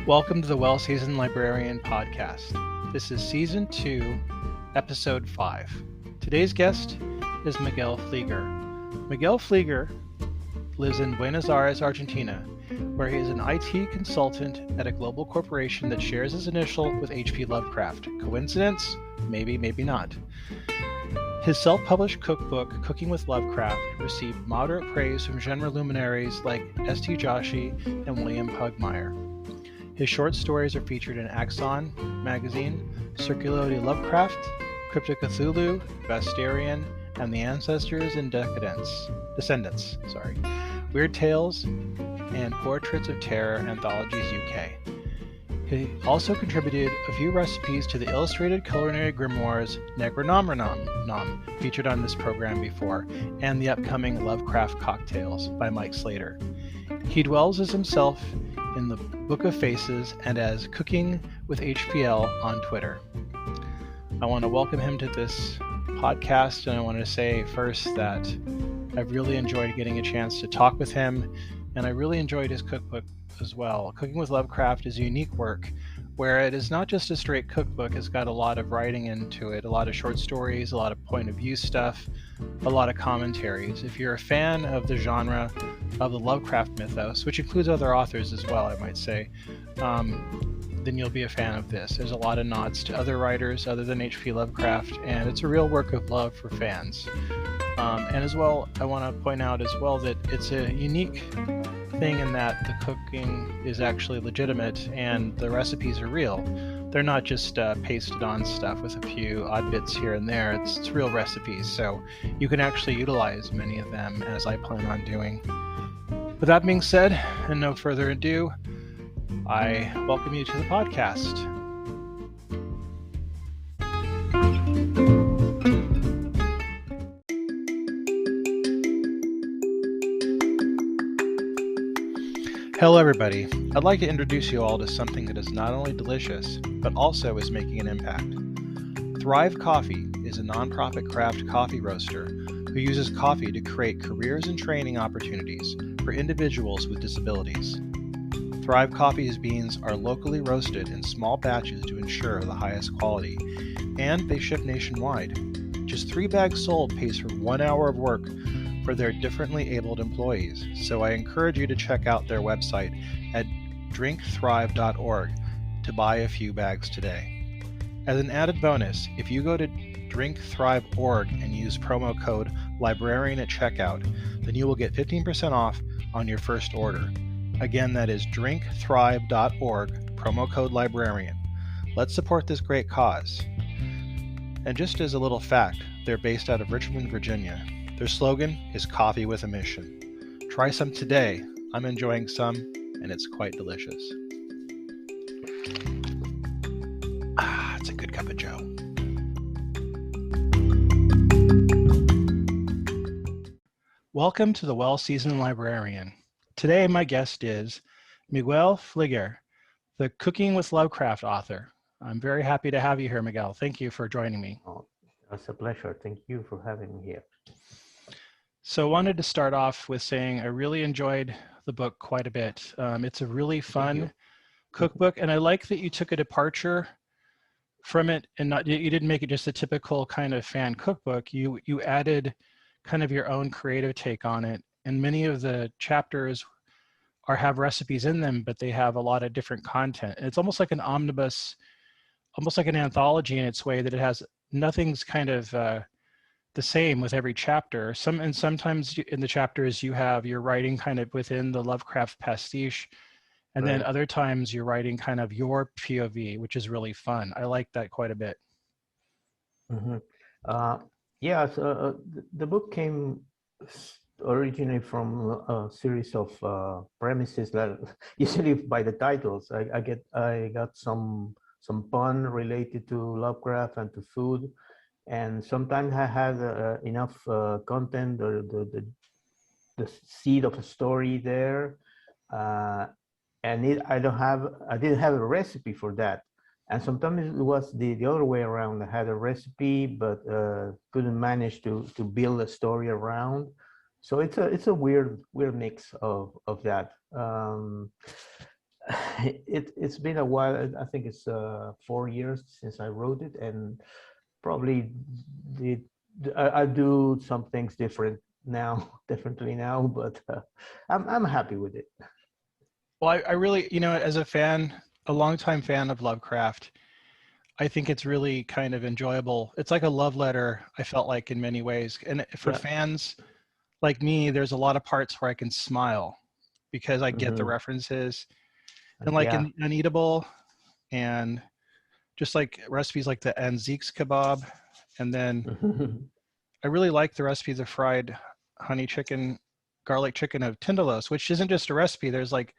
Welcome to the Well Seasoned Librarian Podcast. This is Season 2, Episode 5. Today's guest is Miguel Fliguer. Miguel Fliguer lives in Buenos Aires, Argentina, where he is an IT consultant at a global corporation that shares his initial with H.P. Lovecraft. Coincidence? Maybe, maybe not. His self-published cookbook, Cooking with Lovecraft, received moderate praise from genre luminaries like St. Joshi and Wilum Pugmire. His short stories are featured in Axxon magazine, Círculo de Lovecraft, Crypt of Cthulhu, Vastarien, and the Ancestors and Descendants, Weird Tales, and Portraits of Terror Anthologies UK. He also contributed a few recipes to the illustrated culinary grimoires Necronomnomnom, featured on this program before, and the upcoming Lovecraft Cocktails by Mike Slater. He dwells as himself in the Book of Faces and as Cooking with HPL on Twitter. I want to welcome him to this podcast, and I want to say first that I've really enjoyed getting a chance to talk with him, and I really enjoyed his cookbook as well. Cooking with Lovecraft is a unique work where it is not just a straight cookbook. It's got a lot of writing into it, a lot of short stories, a lot of point of view stuff, a lot of commentaries. If you're a fan of the genre of the Lovecraft mythos, which includes other authors as well, I might say, then you'll be a fan of this. There's a lot of nods to other writers other than H.P. Lovecraft, and it's a real work of love for fans. And as well, I want to point out as well that it's a unique thing in that the cooking is actually legitimate and the recipes are real. They're not just pasted on stuff with a few odd bits here and there. It's real recipes, so you can actually utilize many of them, as I plan on doing. With that being said, and no further ado, I welcome you to the podcast. Hello everybody, I'd like to introduce you all to something that is not only delicious, but also is making an impact. Thrive Coffee is a nonprofit craft coffee roaster who uses coffee to create careers and training opportunities for individuals with disabilities. Thrive Coffee's beans are locally roasted in small batches to ensure the highest quality, and they ship nationwide. Just 3 bags sold pays for 1 hour of work for their differently abled employees, so I encourage you to check out their website at drinkthrive.org to buy a few bags today. As an added bonus, if you go to drinkthrive.org and use promo code librarian at checkout, then you will get 15% off on your first order. Again, that is drinkthrive.org, promo code librarian. Let's support this great cause. And just as a little fact, they're based out of Richmond, Virginia. Their slogan is Coffee with a Mission. Try some today. I'm enjoying some, and it's quite delicious. It's a good cup of joe. Welcome to the Well Seasoned Librarian. Today, my guest is Miguel Fliguer, the Cooking with Lovecraft author. I'm very happy to have you here, Miguel. Thank you for joining me. Oh, it's a pleasure. Thank you for having me here. So I wanted to start off with saying I really enjoyed the book quite a bit. It's a really fun cookbook, and I like that you took a departure from it, and you didn't make it just a typical kind of fan cookbook. You added kind of your own creative take on it, and many of the chapters have recipes in them, but they have a lot of different content. And it's almost like an omnibus, almost like an anthology in its way, that it has nothing's kind of the same with every chapter. Sometimes in the chapters you're writing kind of within the Lovecraft pastiche, and then other times you're writing kind of your POV, which is really fun. I like that quite a bit. Mm-hmm. The book came originally from a series of premises that usually by the titles I got some pun related to Lovecraft and to food. And sometimes I had enough content or the seed of a story there, and I didn't have a recipe for that. And sometimes it was the other way around. I had a recipe, but couldn't manage to build a story around. So it's a weird mix of that. It's been a while. I think it's 4 years since I wrote it, and probably the I do some things different now, differently now, but I'm happy with it. Well, I really, as a fan, a longtime fan of Lovecraft, I think it's really kind of enjoyable. It's like a love letter, I felt like, in many ways. And for Yeah. fans like me, there's a lot of parts where I can smile because I get the Hmm. references. And like Yeah. in Uneatable, and just like recipes like the Anziques kebab. And then I really like the recipe of the fried honey chicken, garlic chicken of Tindalos, which isn't just a recipe. There's like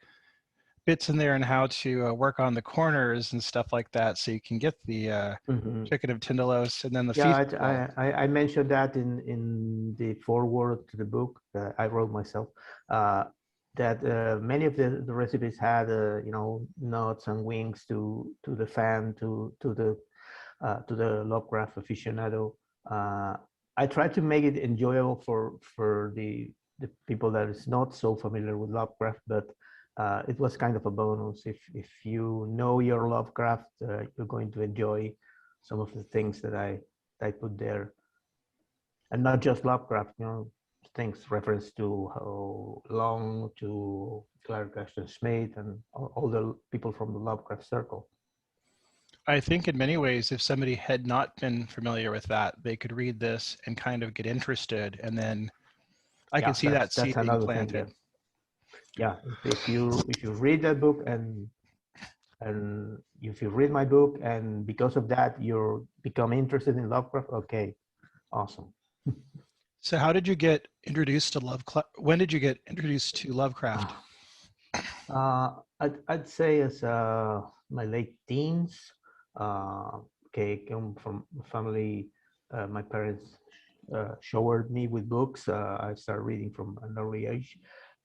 bits in there on how to work on the corners and stuff like that, so you can get the Hmm. chicken of Tindalos, and then the Yeah, feast ball. I mentioned that in the foreword to the book that I wrote myself. That many of the recipes had nuts and wings to the fan to the Lovecraft aficionado. I try to make it enjoyable for the people that is not so familiar with Lovecraft, but it was kind of a bonus. If you know your Lovecraft, you're going to enjoy some of the things that I put there, and not just Lovecraft. Things reference to how Long, to Clark Ashton Smith, and all the people from the Lovecraft circle. I think in many ways, if somebody had not been familiar with that, they could read this and kind of get interested, and then I Yeah, could see that that's seed being another thing. planted. Yeah. If you read that book, and if you read my book, and because of that you become interested in Lovecraft, okay, awesome. So how did you get introduced to Lovecraft? When did you get introduced to Lovecraft? I'd say as my late teens. Okay, come from a family. My parents showered me with books. I started reading from an early age,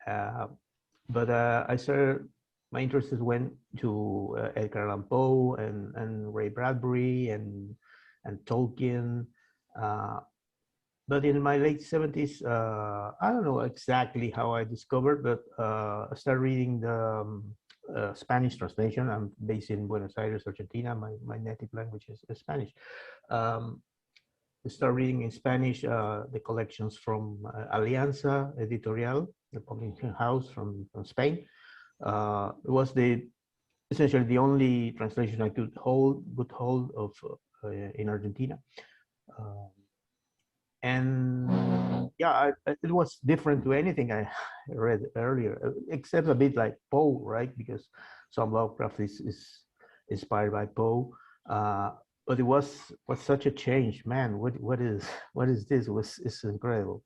uh, but I started. My interests went to Edgar Allan Poe and Ray Bradbury and Tolkien. Uh, but in my late 70s, I don't know exactly how I discovered, but I started reading the Spanish translation. I'm based in Buenos Aires, Argentina. My native language is Spanish. Um, I started reading in Spanish the collections from Alianza Editorial, the publishing house from Spain. It was essentially the only translation I could hold of in Argentina. Um, and yeah, it was different to anything I read earlier, except a bit like Poe, right? Because some Lovecraft is inspired by Poe, but it was such a change, man. What is this? It's incredible.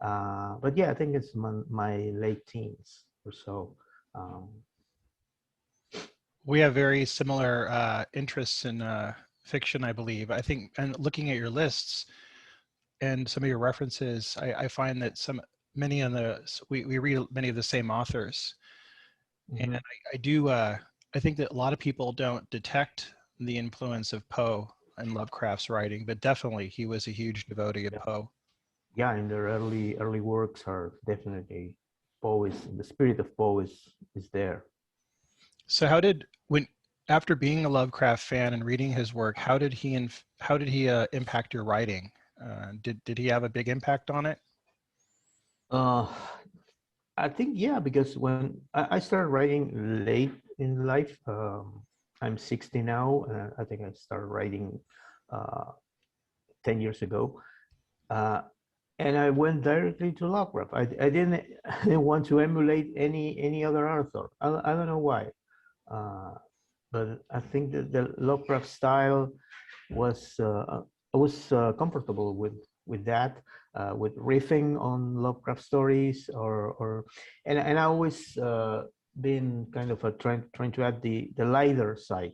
But yeah, I think it's my late teens or so. Um, We have very similar interests in fiction, I believe. I think, and looking at your lists and some of your references, I find that many of we read many of the same authors, and mhm. I do. I think that a lot of people don't detect the influence of Poe and Lovecraft's writing, but definitely he was a huge devotee of Yeah, Poe. yeah, and their early works are definitely Poe is the spirit of Poe is there. So how did when after being a Lovecraft fan and reading his work, how did he impact your writing? Did he have a big impact on it? Uh, I think yeah, because when I started writing late in life, I'm 60 now, and I think I started writing uh, 10 years ago, uh, and I went directly to Lovecraft. I didn't I didn't want to emulate any other author. I don't know why, uh, but I think that the Lovecraft style was I was comfortable with that, with riffing on Lovecraft stories, or and I always been kind of trying to add the lighter side,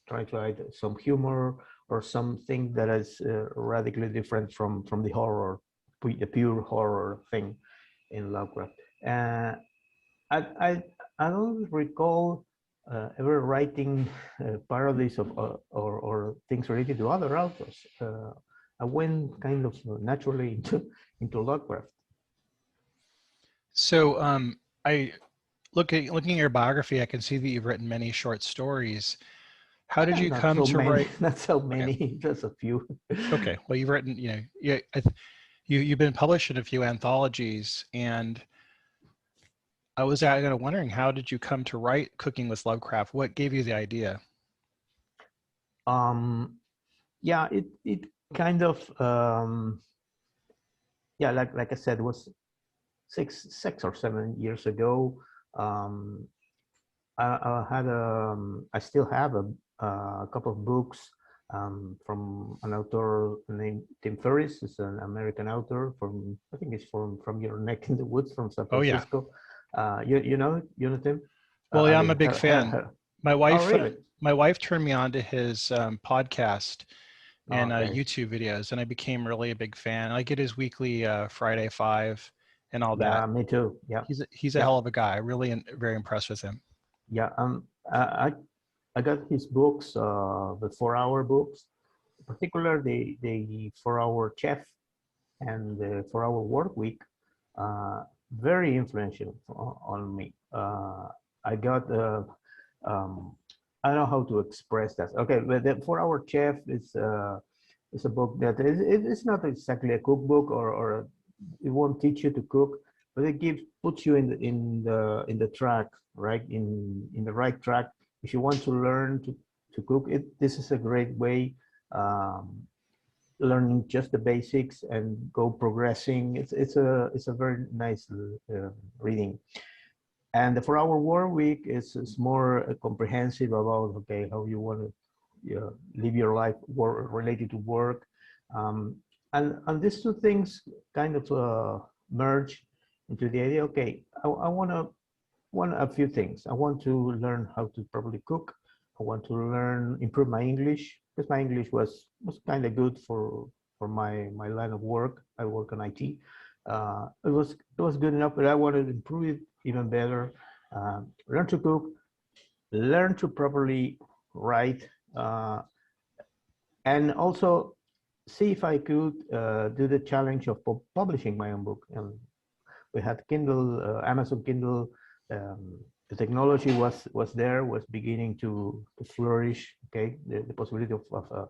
trying to add some humor or something that is radically different from the horror, the pure horror thing in Lovecraft. Uh, I, I I don't recall ever writing parodies of or things related to other authors. I went kind of naturally into Lovecraft. So I looking at your biography, I can see that you've written many short stories. How did you Not come so to many, write? not so Okay. many, just a few. Okay. Well, you've written, you've been published in a few anthologies, and I was wondering, how did you come to write Cooking with Lovecraft? What gave you the idea? Yeah, it kind of yeah, like I said, it was 6 or 7 years ago. I still have a couple of books from an author named Tim Ferriss. Is an American author from, I think it's from your neck in the woods, from San Oh yeah. Francisco. You know Tim? Well, I yeah, I'm a mean, big fan. My oh wife, really? my wife turned me on to his podcast and Okay. YouTube videos, and I became really a big fan. I get his weekly Friday 5 and all that. Yeah, me too. Yeah, He's a yeah, hell of a guy. Really, very impressed with him. yeah. I got his books, the 4 Hour books, in particular the 4 Hour Chef and the 4 Hour Work Week. Very influential on me. I got um, I don't know how to express that. Okay, but the 4 Hour Chef is a book that it's not exactly a cookbook, or it won't teach you to cook, but it puts you in the track, right, in the right track. If you want to learn to cook, this is a great way. Learning just the basics and go progressing. It's a very nice reading. And the 4 Hour Work Week is more comprehensive about, okay, how you want to live your life related to work. And these two things kind of merge into the idea, okay, I want a few things. I want to learn how to properly cook. I want to improve my English, because my English was kind of good for my line of work. I work on IT. It was good enough, but I wanted to improve it even better. Learn to cook, learn to properly write, and also see if I could do the challenge of publishing my own book. And we had Kindle, Amazon Kindle. The technology was there, was beginning to flourish. Okay, the possibility of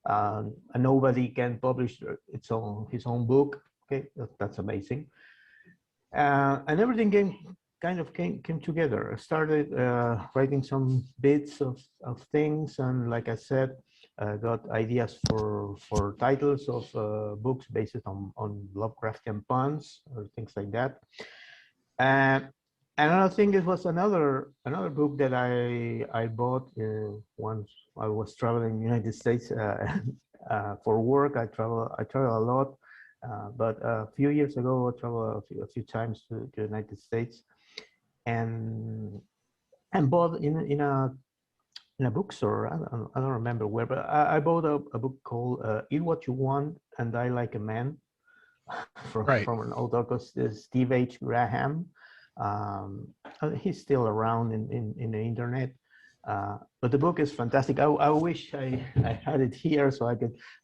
a nobody can publish his own book. Okay, that's amazing. And everything came together. I started writing some bits of things, and like I said, got ideas for titles of books based on Lovecraftian puns or things like that. And another thing, it was another book that I bought once I was traveling in the United States for work. I travel a lot, but a few years ago I traveled a few times to the United States, and bought in a bookstore. I don't remember where, but I bought a book called "Eat What You Want and Die Like a Man" from an author called Steve H. Graham. He's still around in the internet, but the book is fantastic. I wish I had it here so I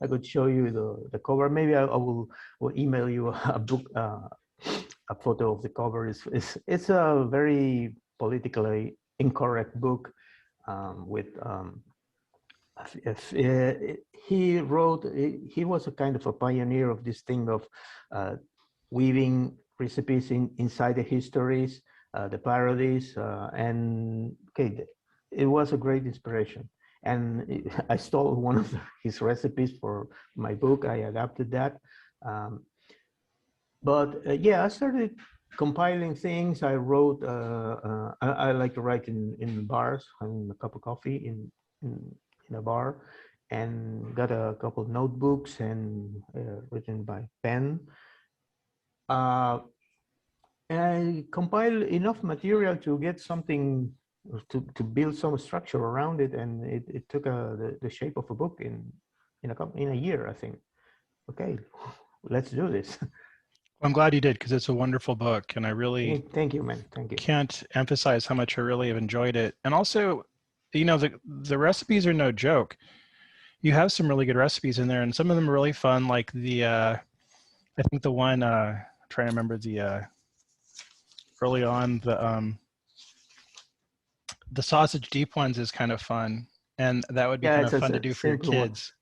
could show you the cover. Maybe I will email you a book, a photo of the cover. It's a very politically incorrect book with he was a kind of a pioneer of this thing of weaving recipes inside the histories, the parodies, and okay, it was a great inspiration. And I stole one of his recipes for my book. I adapted that. But yeah, I started compiling things. I wrote, I like to write in bars, having a cup of coffee in a bar, and got a couple of notebooks and written by pen. And I compiled enough material to get something, to build some structure around it, and it took the shape of a book in a year, I think. Okay, let's do this. I'm glad you did, because it's a wonderful book, and I really Thank you, man. Thank you. can't emphasize how much I really have enjoyed it. And also, the recipes are no joke. You have some really good recipes in there, and some of them are really fun, like I think the one, I'm trying to remember the early on, the sausage deep ones is kind of fun, and that would be Yeah, kind it's of fun to a do for your simple one. kids.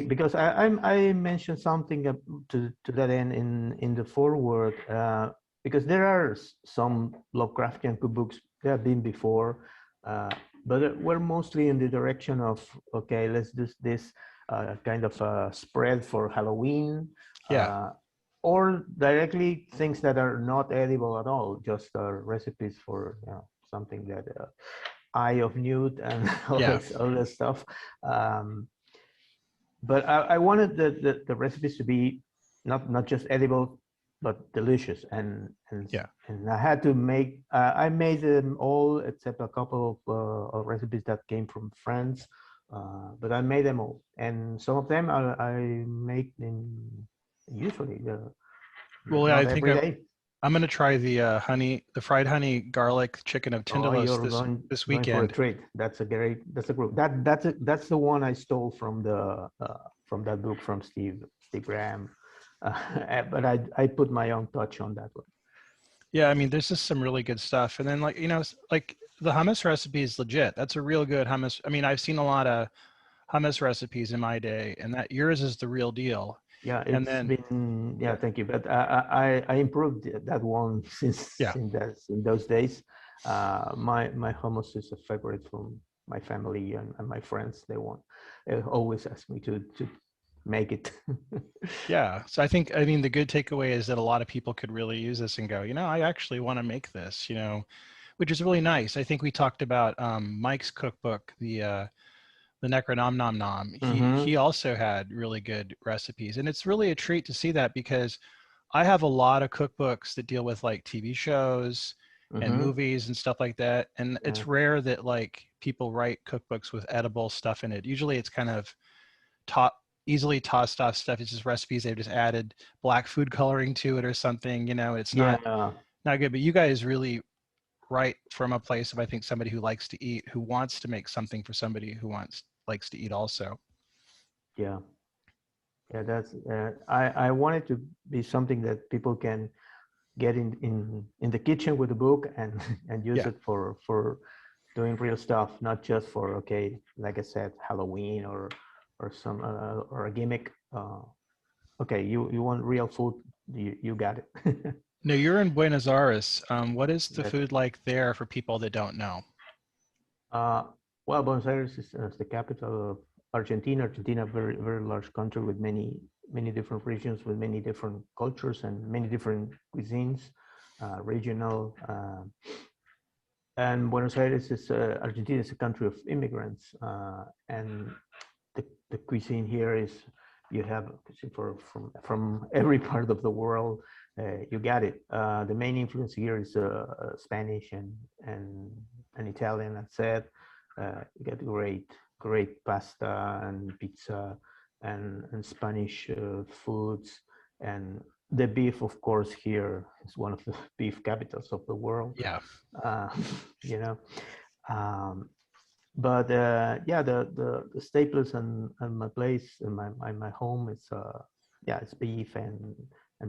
Because I mentioned something to that end in the foreword, because there are some Lovecraftian cookbooks that have been before, but we're mostly in the direction of, okay, let's do this kind of spread for Halloween, Yeah. or directly things that are not edible at all, just recipes for something that eye of newt and Yeah. all this stuff. But I wanted the recipes to be not just edible, but delicious. Yeah. And I had to make, I made them all except a couple of recipes that came from France, but I made them all. And some of them I make them usually, Well, yeah, I not think every day. I'm gonna try the fried honey garlic chicken of Oh, Tindalos you're this going for a weekend. treat. That's a group. That's the one I stole from that book from Steve Graham. But I put my own touch on that one. Yeah, I mean, there's just some really good stuff. And then like, like the hummus recipe is legit. That's a real good hummus. I mean, I've seen a lot of hummus recipes in my day, and that yours is the real deal. Yeah, And it's then, been, yeah, yeah, thank you. But I improved that one since yeah, in those days. My hummus is a favorite from my family and my friends. They always ask me to make it. yeah. So I mean, the good takeaway is that a lot of people could really use this and go, I actually want to make this, which is really nice. I think we talked about Mike's cookbook, the Necronomnomnom. He Mm-hmm. also had really good recipes, and it's really a treat to see that because I have a lot of cookbooks that deal with like TV shows and Mm-hmm. movies and stuff like that, and Yeah. it's rare that like people write cookbooks with edible stuff in it. Usually it's kind of easily tossed off stuff. It's just recipes they've just added black food coloring to it or something. It's Yeah. not good. But you guys really write from a place of, I think, somebody who likes to eat, who wants to make something for somebody who likes to eat also. Yeah. Yeah. That's I want it to be something that people can get in the kitchen with the book and and use Yeah. it for doing real stuff, not just for, okay, like I said, Halloween or some or a gimmick. Okay, you want real food, you got it. No, you're in Buenos Aires. What is the That's food like there for people that don't know? uh, well, Buenos Aires is the capital of Argentina. Argentina, very very large country with many different regions, with many different cultures and many different cuisines, regional. And Buenos Aires is Argentina is a country of immigrants, and the cuisine here is, you have cuisine from every part of the world. You got it. The main influence here is Spanish and Italian. That said, you get great pasta and pizza and Spanish foods, and the beef, of course, here is one of the beef capitals of the world. Yeah. Uh, you know, um, but yeah, the staples and my place and my home is yeah, it's beef and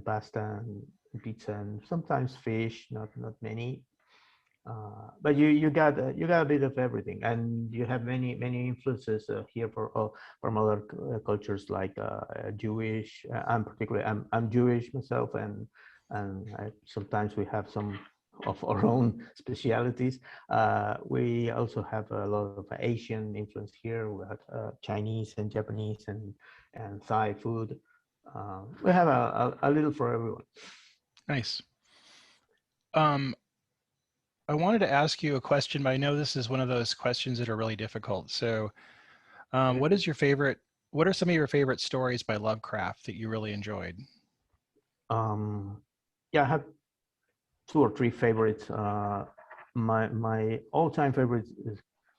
pasta and pizza and sometimes fish, not many. But you got a bit of everything, and you have many influences here from other cultures, like Jewish. I'm Jewish myself, and sometimes we have some of our own specialities. We also have a lot of Asian influence here. We have Chinese and Japanese and Thai food. We have a little for everyone. Nice. Um, I wanted to ask you a question, but I know this is one of those questions that are really difficult. So, Okay. what are some of your favorite stories by Lovecraft that you really enjoyed? Um, yeah, I have two or three favorites. My all-time favorites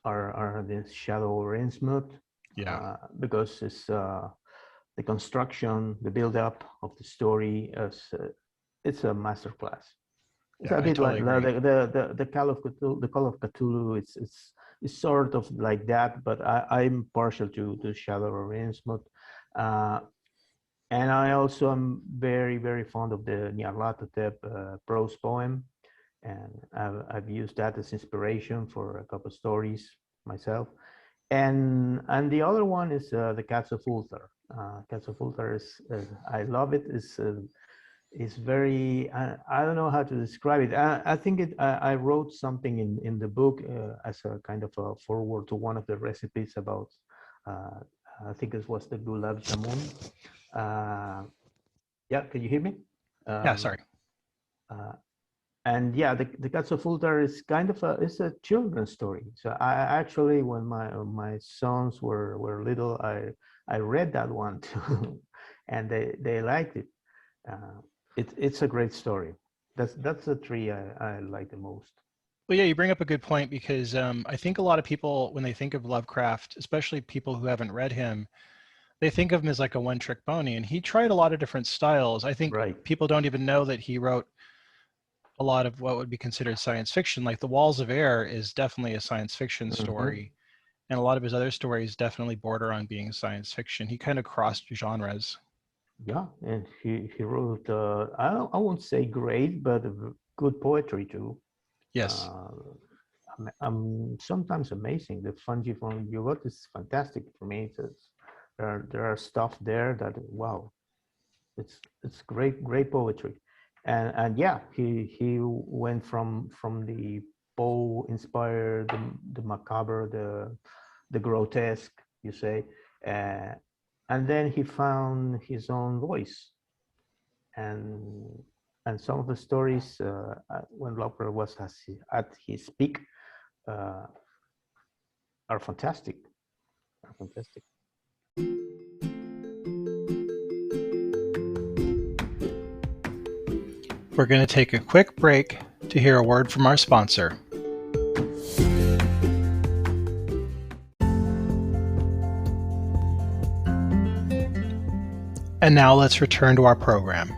are the Shadow over Innsmouth, Yeah. because it's the construction, the build-up of the story. It's a masterclass. It's Yeah, a I bit totally like agree. the Call of Cthulhu, the Call of Cthulhu. It's sort of like that, but I'm partial to Shadow over Innsmouth. Uh, and I also am very fond of the Nyarlathotep prose poem. and I've used that as inspiration for a couple of stories myself. And the other one is the Cats of Ulthar. Cats of Ulthar is I love it. It's very I don't know how to describe it. I think I wrote something in the book as a kind of a forward to one of the recipes about I think it was the gulab jamun. Yeah, can you hear me? Yeah, sorry. Uh, and yeah, the Cats of Ulthar is kind of it's a children's story. So I actually, when my sons were little, I read that one too, and they liked it. It's a great story. That's the three I like the most. Well, yeah, you bring up a good point because I think a lot of people, when they think of Lovecraft, especially people who haven't read him, they think of him as like a one-trick pony, and he tried a lot of different styles. I think Right. people don't even know that he wrote a lot of what would be considered science fiction. Like The Walls of Air is definitely a science fiction story, and a lot of his other stories definitely border on being science fiction. He kind of crossed genres. Yeah, and he wrote I won't say great, but good poetry too. Yes. I'm sometimes amazing. The Fungiform you got is fantastic for me. There are stuff there that wow, it's great poetry, and yeah, he went from the Poe inspired, the macabre, the grotesque, you say, and then he found his own voice, and some of the stories when Lovecraft was at his peak uh, are fantastic. Are fantastic. We're going to take a quick break to hear a word from our sponsor. And now let's return to our program.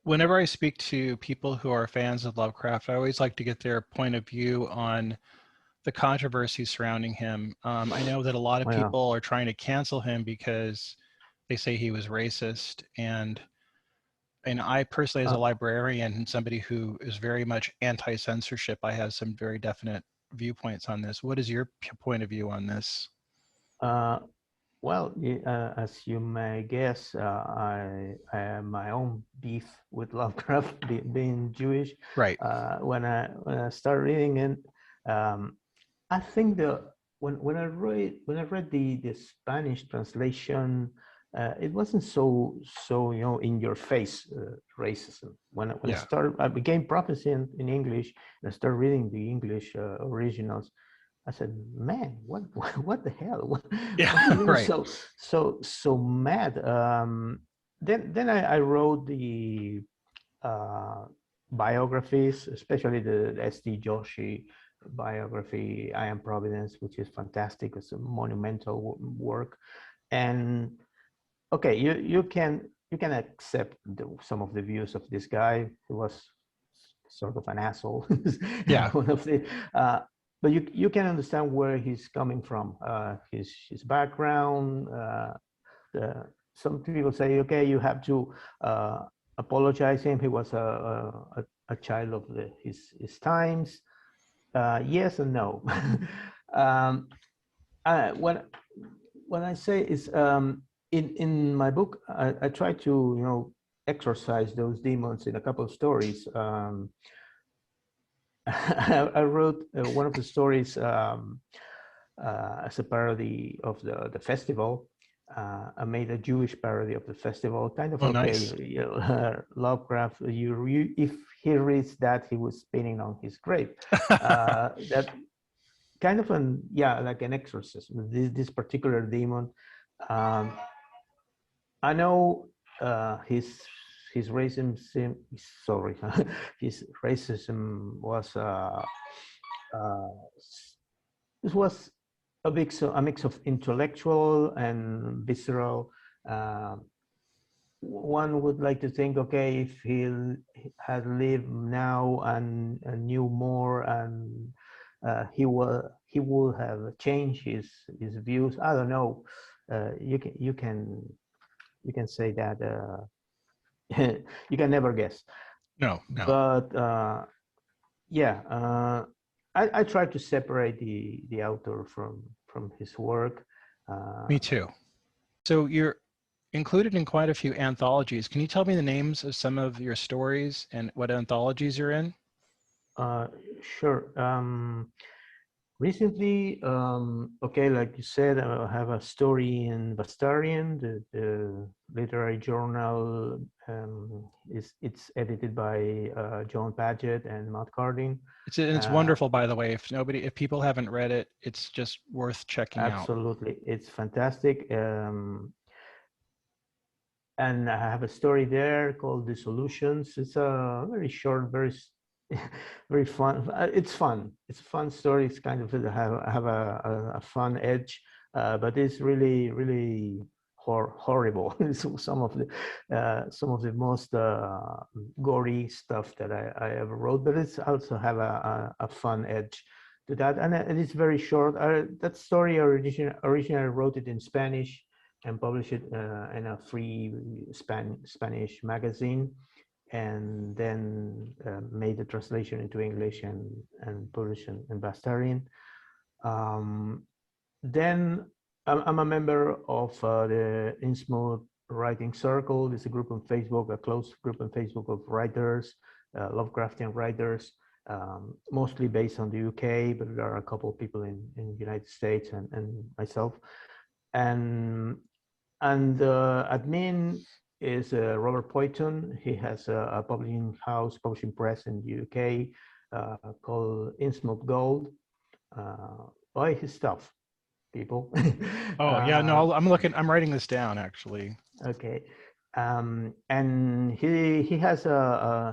Whenever I speak to people who are fans of Lovecraft, I always like to get their point of view on the controversy surrounding him. I know that a lot of people are trying to cancel him because they say he was racist, and I personally, as a librarian and somebody who is very much anti-censorship, I have some very definite viewpoints on this. What is your point of view on this? Well, as you may guess, I have my own beef with Lovecraft, being Jewish. Right. When I started reading it, I think when I read the Spanish translation, it wasn't so in your face racism. When I became proficient in English and I started reading the English originals, I said, "Man, what the hell? What are you right. so mad?" Then I wrote the biographies, especially the S.D. Joshi biography, I Am Providence, which is fantastic. It's a monumental work, and okay, you can accept some of the views of this guy who was sort of an asshole. Yeah. One of the. But you can understand where he's coming from, his background. Some people say, okay, you have to apologize him. He was a child of his times. Yes and no. What I say is in my book, I try to exorcise those demons in a couple of stories. I wrote one of the stories as a parody of the festival. I made a Jewish parody of the festival, kind of Nice. Lovecraft. If he reads that, he was spinning on his grave. That kind of like an exorcism. This particular demon. I know his racism. Sorry, his racism was this was a mix of intellectual and visceral. One would like to think, okay, if he had lived now and knew more, and he would have changed his views. I don't know. You can say that you can never guess. No. But I try to separate the author from his work. Me too. So you're included in quite a few anthologies. Can you tell me the names of some of your stories and what anthologies you're in? Sure. Recently, okay, like you said, I have a story in Vastarien, the literary journal. It's edited by John Paget and Matt Cardin. It's wonderful, by the way. If people haven't read it, it's just worth checking out. Absolutely, it's fantastic. And I have a story there called Dissolutions. It's a very short, very fun. It's fun. It's a fun story. It's kind of have a fun edge, but it's really, really horrible. Some of the most gory stuff that I ever wrote, but it's also have a fun edge to that, and it's very short. That story originally wrote it in Spanish and published it in a free Spanish magazine, and then made the translation into English and published in Vastarien. Then I'm a member of the Innsmouth Writing Circle. It's a group on Facebook, a close group on Facebook of writers, Lovecraftian writers, mostly based on the UK, but there are a couple of people in the United States and myself. And admin is Robert Poyton. He has a publishing press in the UK called Innsmouth Gold. Buy his stuff, people. Oh yeah, no, I'm writing this down actually. Okay. And he has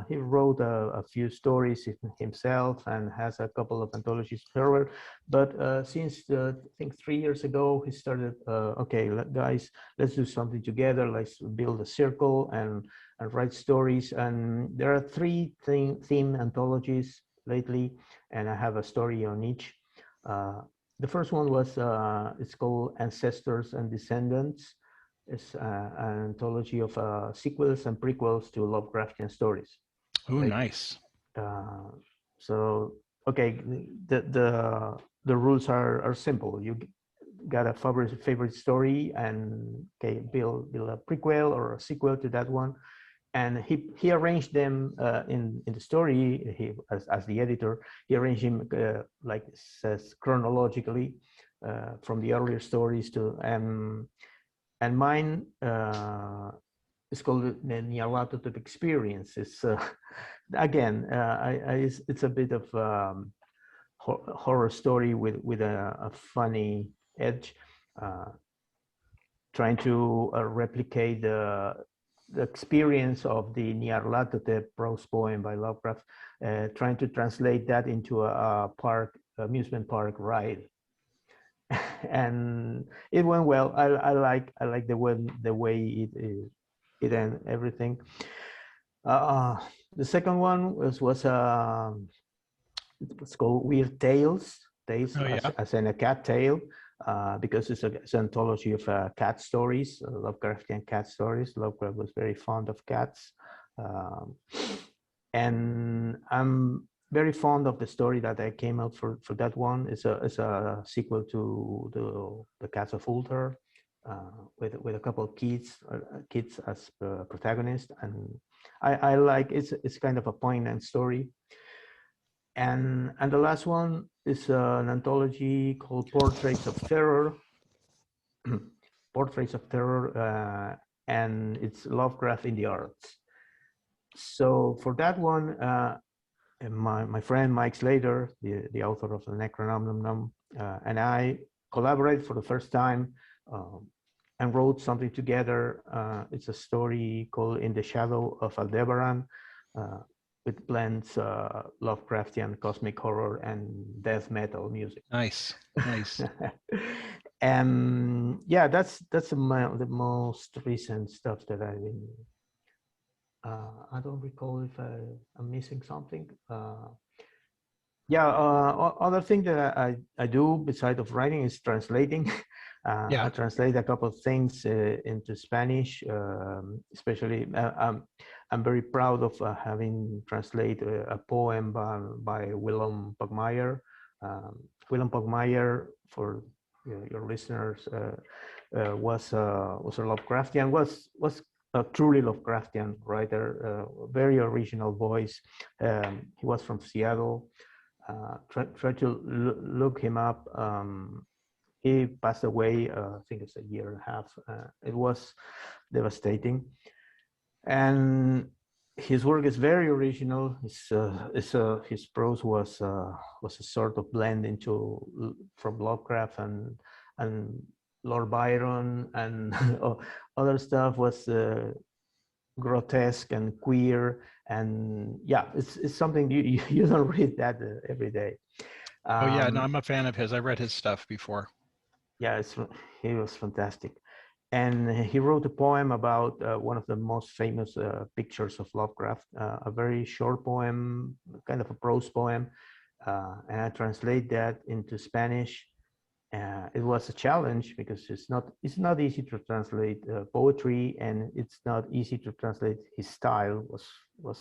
he wrote a few stories himself and has a couple of anthologies forward. But since I think 3 years ago, he started. Okay, guys, let's do something together. Let's build a circle and write stories. And there are 3 theme anthologies lately, and I have a story on each. The first one was it's called Ancestors and Descendants. It's an anthology of sequels and prequels to Lovecraftian stories. Oh, nice. So, okay, the rules are simple. You got a favorite story, and okay, build a prequel or a sequel to that one, and he arranged them in the story. He as the editor, he arranged him like it says chronologically from the earlier stories to and mine is called the Nyarlathotep experience. It's again, it's a bit of horror story with a funny edge, trying to replicate the experience of the Nyarlathotep prose poem by Lovecraft, trying to translate that into a amusement park ride. And it went well. I like the way it and everything. The second one was it's called Weird Tales. As in a cat tale, because it's an anthology of cat stories, Lovecraftian cat stories. Lovecraft was very fond of cats, and I'm very fond of the story that I came out for that one. It's a sequel to the Cats of Ulthar, with a couple of kids as protagonists, and I like it's kind of a poignant story. And the last one is an anthology called Portraits of Terror. Portraits of Terror, and it's Lovecraft in the Arts. So for that one, my friend Mike Slater, the author of the Necronomnomnom, and I collaborated for the first time and wrote something together. It's a story called In the Shadow of Aldebaran. It blends Lovecraftian cosmic horror and death metal music. Nice. And yeah, that's the most recent stuff that I've been. I don't recall if I'm missing something. Yeah, other thing that I do beside of writing is translating. I Yeah. translate a couple of things into Spanish, especially I'm very proud of having translated a poem by Willem Pugmire. Willem Pugmire, for your listeners, was a Lovecraftian, was a truly Lovecraftian writer, very original voice. He was from Seattle. Try to look him up. He passed away, I think it's a year and a half. It was devastating. And his work is very original. His prose was a sort of blend into from Lovecraft and Lord Byron and other stuff was grotesque and queer, and yeah, it's something you don't read that every day. Oh yeah, no, um I'm a fan of his. I read his stuff before. yeah, he was fantastic. And he wrote a poem about one of the most famous pictures of Lovecraft, a very short poem, kind of a prose poem, and I translate that into Spanish. It was a challenge because it's not easy to translate poetry, and it's not easy to translate his style. Was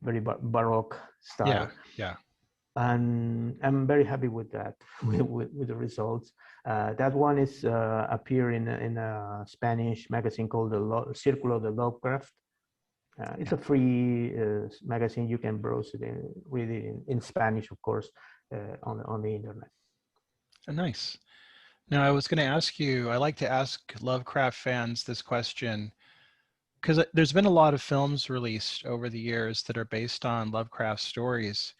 very baroque Yeah, style, yeah. and I'm very happy with that with the results. That one is appear in a Spanish magazine called the Círculo de Lovecraft. It's a free magazine. You can browse it and read it in Spanish, of course, on the internet. Nice. Now, I was going to ask you, I like to ask Lovecraft fans this question because there's been a lot of films released over the years that are based on Lovecraft stories.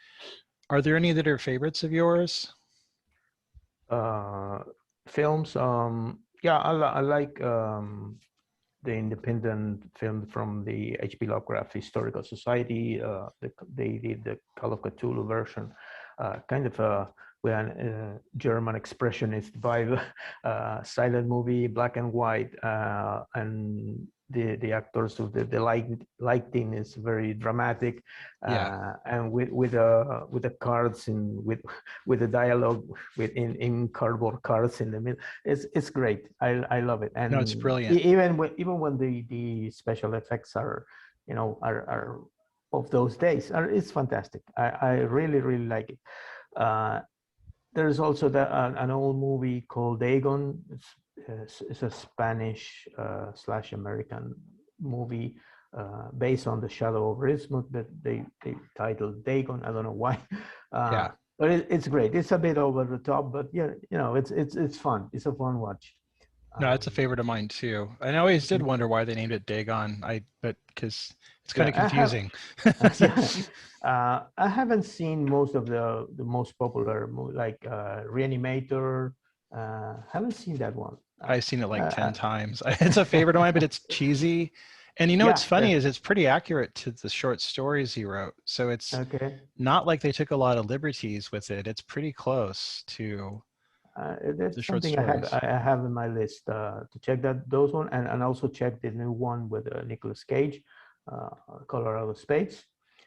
Are there any that are favorites of yours? Uh, Films, yeah, I like the independent film from the H.P. Lovecraft Historical Society. They did the Call of Cthulhu version, kind of with a German expressionist vibe, silent movie, black and white, and the actors of the lighting is very dramatic, Yeah. and with the cards in with the dialogue in cardboard cards in the middle. It's great. I love it. No, it's And brilliant. even when the special effects are, are of those days, it's fantastic. I really like it. Uh, there's also an old movie called Dagon. It's a Spanish slash American movie based on the Shadow of Rismuth, but they titled Dagon. I don't know why. Uh, Yeah. but it's great. It's a bit over the top, but yeah, it's fun. It's a fun watch. No, it's a Um, favorite of mine too. I always did wonder why they named it Dagon. But because it's kind yeah, of confusing. yeah, I haven't seen most of the most popular like Reanimator. Haven't seen that one. I've seen it like 10 Uh, times. It's a favorite of mine, but it's cheesy. And what's yeah, funny is it's pretty accurate to the short stories he wrote. So it's okay. not like they took a lot of liberties with it. It's pretty close to the That's short something stories. I have in my list to check those one, and also check the new one with Nicolas Cage, uh, Colorado Space.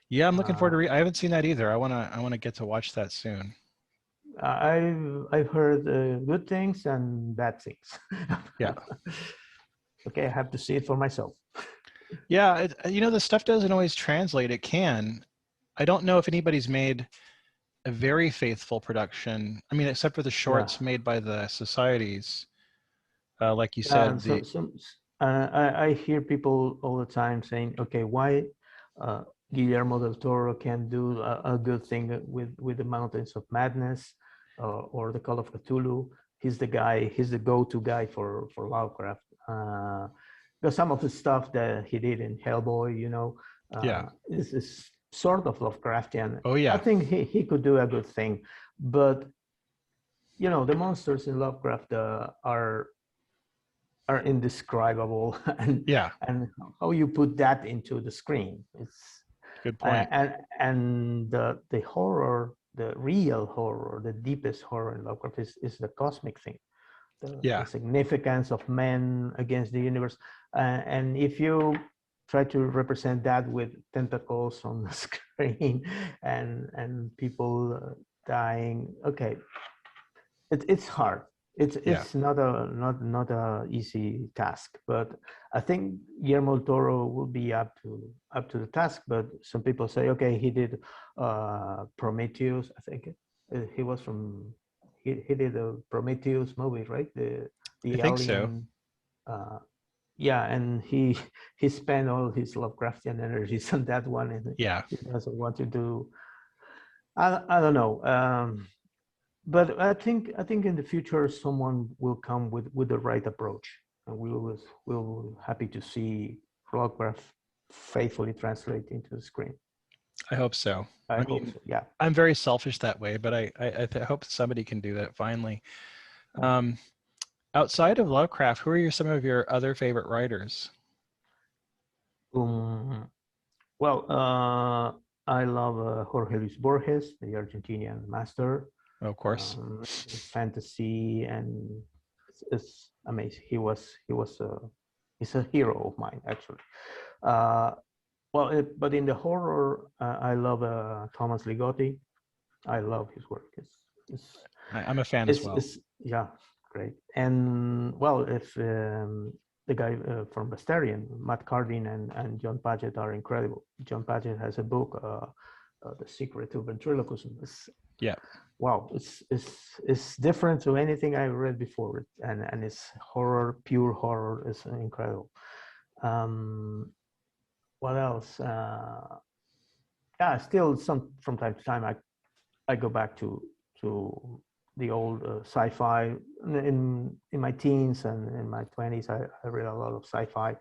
Yeah, I'm looking forward Uh, to I haven't seen that either. I want to get to watch that soon. I've heard good things and bad things. Yeah. Okay, I have to see it for myself. Yeah, the stuff doesn't always translate. It can. I don't know if anybody's made a very faithful production. I mean, except for the Yeah, shorts made by the societies. Like you yeah. And said, I hear people all the time saying, "Okay, why Guillermo del Toro can do a good thing with the Mountains of Madness or the Call of Cthulhu? He's the guy. He's the go-to guy for Lovecraft." Because some of the stuff that he did in Hellboy, yeah. is sort of Lovecraftian. Oh I yeah. think he could do a good thing, but the monsters in Lovecraft are indescribable, and Yeah. and how you put that into the screen, it's Good point. and the horror, the real horror, the deepest horror in Lovecraft is the cosmic thing, the Yeah. significance of men against the universe. And if you try to represent that with tentacles on the screen and people dying. Okay, it's hard. It's not a easy task, but I think Guillermo del Toro will be up to the task. But some people say, okay, he did Prometheus. I think he was from he did a Prometheus movie, right? The I think alien. so. Yeah, and he spent all his Lovecraftian energies on that one, and Yeah. he doesn't want to do. I don't know. But I think in the future someone will come with the right approach, and we'll happy to see Lovecraft faithfully translate into the screen. I hope so. I hope so. Yeah. I'm very selfish that way, but I hope somebody can do that finally. Outside of Lovecraft, who are some of your other favorite writers? Well, I love Jorge Luis Borges, the Argentinian master. Of course. Fantasy, and it's amazing. He's a hero of mine, actually. But in the horror, I love Thomas Ligotti. I love his work. I'm a fan as well. Yeah, great. And well, if the guy from Vastarien, Matt Cardin and John Paget are incredible. John Paget has a book, The Secret of Ventriloquism. Yeah. Wow, it's different to anything I read before, and it's horror, pure horror. Is incredible. What else? Yeah, still from time to time I go back to the old sci-fi. In my teens and in my 20s, I read a lot of sci-fi.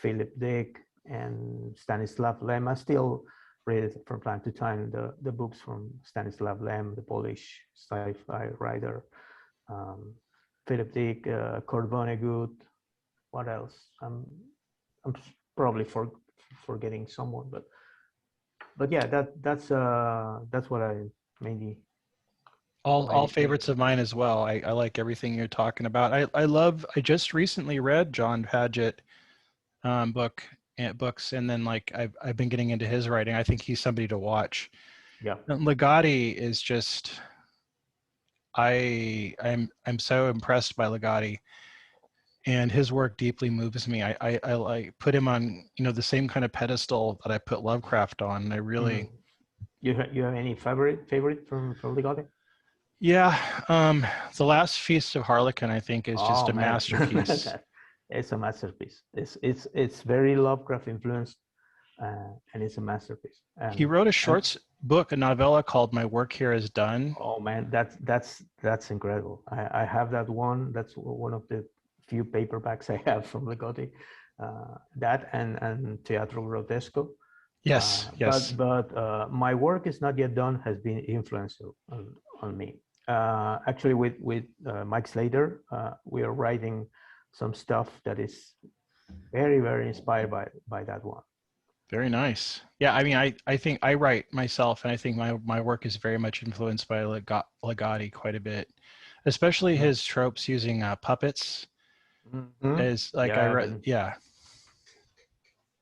Philip Dick and Stanislav Lem. I still read from time to time the books from Stanislav Lem, the Polish sci-fi writer. Philip Dick, Kurt Vonnegut. What else? I'm probably forgetting someone, but yeah, that's what I mainly. All favorites of mine as well. I like everything you're talking about. I just recently read John Paget books, and then like I've been getting into his writing. I think he's somebody to watch. Yeah. Ligotti is just I'm so impressed by Ligotti, and his work deeply moves me. I like put him on the same kind of pedestal that I put Lovecraft on. I really. You have any favorite from Ligotti? Yeah, The Last Feast of Harlequin, I think, is just a masterpiece. It's a masterpiece. It's very Lovecraft influenced, and it's a masterpiece. He wrote a short book, a novella called "My Work Here Is Done." Oh man, that's incredible. I have that one. That's one of the few paperbacks I have from Ligotti. That and Teatro Grotesco. Yes, yes. But My Work Is Not Yet Done has been influential on me. Actually, with Mike Slater, we are writing some stuff that is very, very inspired by that one. Very nice. Yeah, I mean, I think I write myself, and I think my work is very much influenced by Ligotti quite a bit, especially his tropes using puppets. Is like I read, yeah.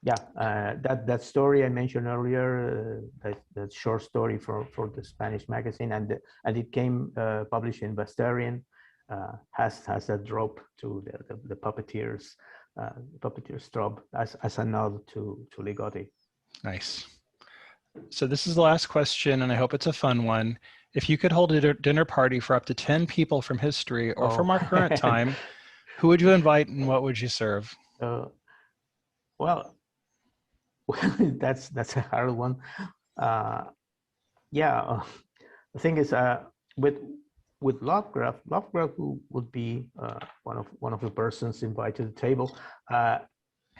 That story I mentioned earlier, that short story for the Spanish magazine, and it came published in Vastarien, has that drop to the puppeteers trope as a nod to Ligotti. Nice. So this is the last question, and I hope it's a fun one. If you could hold a dinner party for up to 10 people from history or from our current time, who would you invite and what would you serve? Well, that's a hard one. The thing is, with Lovecraft would be one of the persons invited to the table.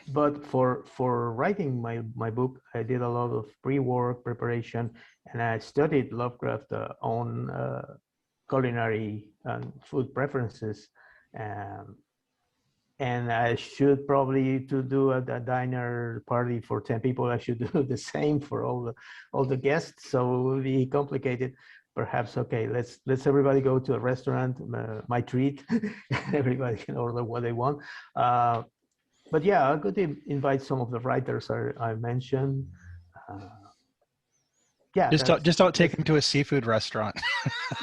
But for writing my book, I did a lot of pre-work preparation, and I studied Lovecraft on culinary and food preferences. And I should probably to do a dinner party for 10 people. I should do the same for all the guests. So it will be complicated. Perhaps, okay, let's everybody go to a restaurant, my treat. Everybody can order what they want. but yeah, I could invite some of the writers I mentioned. Yeah, just don't take him to a seafood restaurant.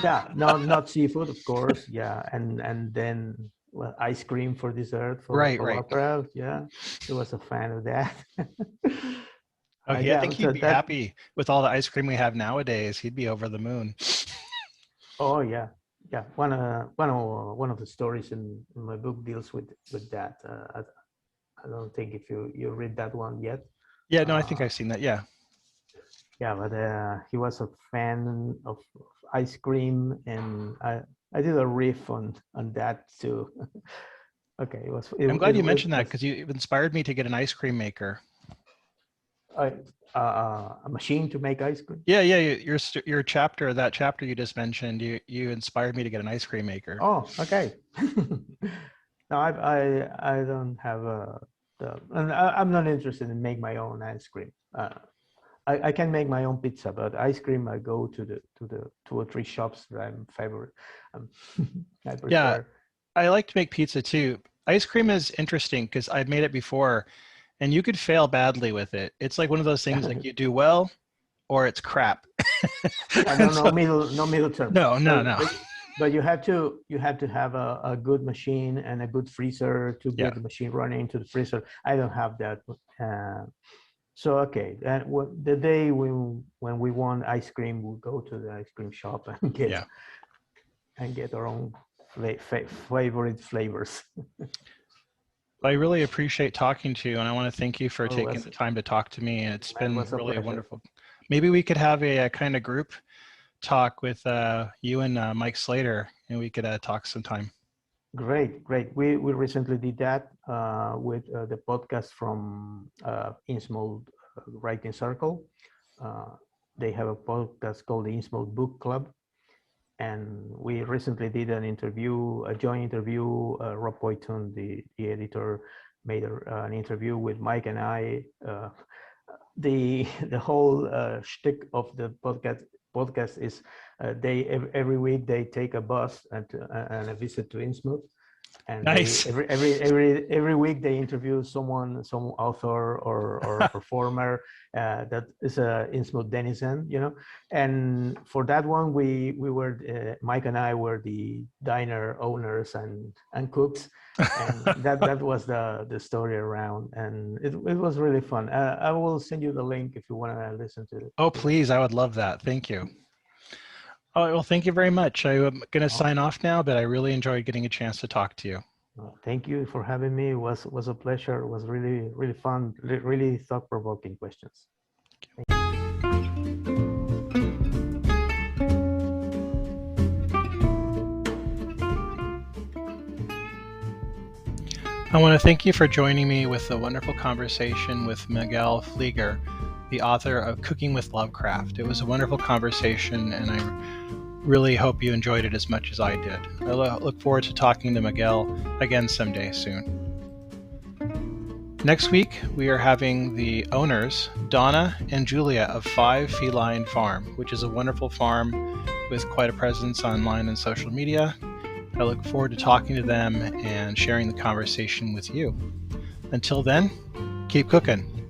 yeah, no, not seafood, of course. Yeah, and then well, ice cream for dessert for Right. Lovecraft. Yeah, he was a fan of that. Oh, I think so he'd be happy with all the ice cream we have nowadays. He'd be over the moon. Oh yeah, yeah. One of the stories in my book deals with that. I don't think if you read that one yet. Yeah, no, I think I've seen that. Yeah. Yeah, but he was a fan of ice cream, and I did a riff on that too. Okay, I'm glad you mentioned that because you inspired me to get an ice cream maker. A machine to make ice cream. Yeah. Your chapter, that chapter you just mentioned, you inspired me to get an ice cream maker. Oh, okay. No, I don't have and I'm not interested in make my own ice cream. I can make my own pizza, but ice cream I go to the 2 or 3 shops that I'm favorite. I prefer. Yeah, I like to make pizza too. Ice cream is interesting because I've made it before, and you could fail badly with it. It's like one of those things like you do well, or it's crap. No middle term. No. But you have to have a good machine and a good freezer to get the machine running into the freezer. I don't have that. So okay, the day when we want ice cream, we'll go to the ice cream shop and get our own favorite flavors. I really appreciate talking to you, and I want to thank you for taking the time to talk to me. And it's been really wonderful. Maybe we could have a kind of group talk with you and Mike Slater, and we could talk sometime. Great. We recently did that with the podcast from Innsmouth Writing Circle. They have a podcast called the Innsmouth Book Club, and we recently did a joint interview. Rob Boyton, the editor, made an interview with Mike and I. The whole shtick of the podcast is every week they take a bus and a visit to Innsmouth, and nice. Every week they interview some author or performer that is a Innsmouth denizen, and for that one we were Mike and I were the diner owners and cooks, and that was the story around, and it was really fun. I will send you the link if you want to listen to it. Oh please, I would love that. Thank you. Oh, well, thank you very much. I'm going to sign off now, but I really enjoyed getting a chance to talk to you. Thank you for having me. It was a pleasure. It was really, really fun, really thought-provoking questions. I want to thank you for joining me with a wonderful conversation with Miguel Fliguer, the author of Cooking with Lovecraft. It was a wonderful conversation, and I really hope you enjoyed it as much as I did. I look forward to talking to Miguel again someday soon. Next week, we are having the owners, Donna and Julia, of 5 Feline Farm, which is a wonderful farm with quite a presence online and social media. I look forward to talking to them and sharing the conversation with you. Until then, keep cooking.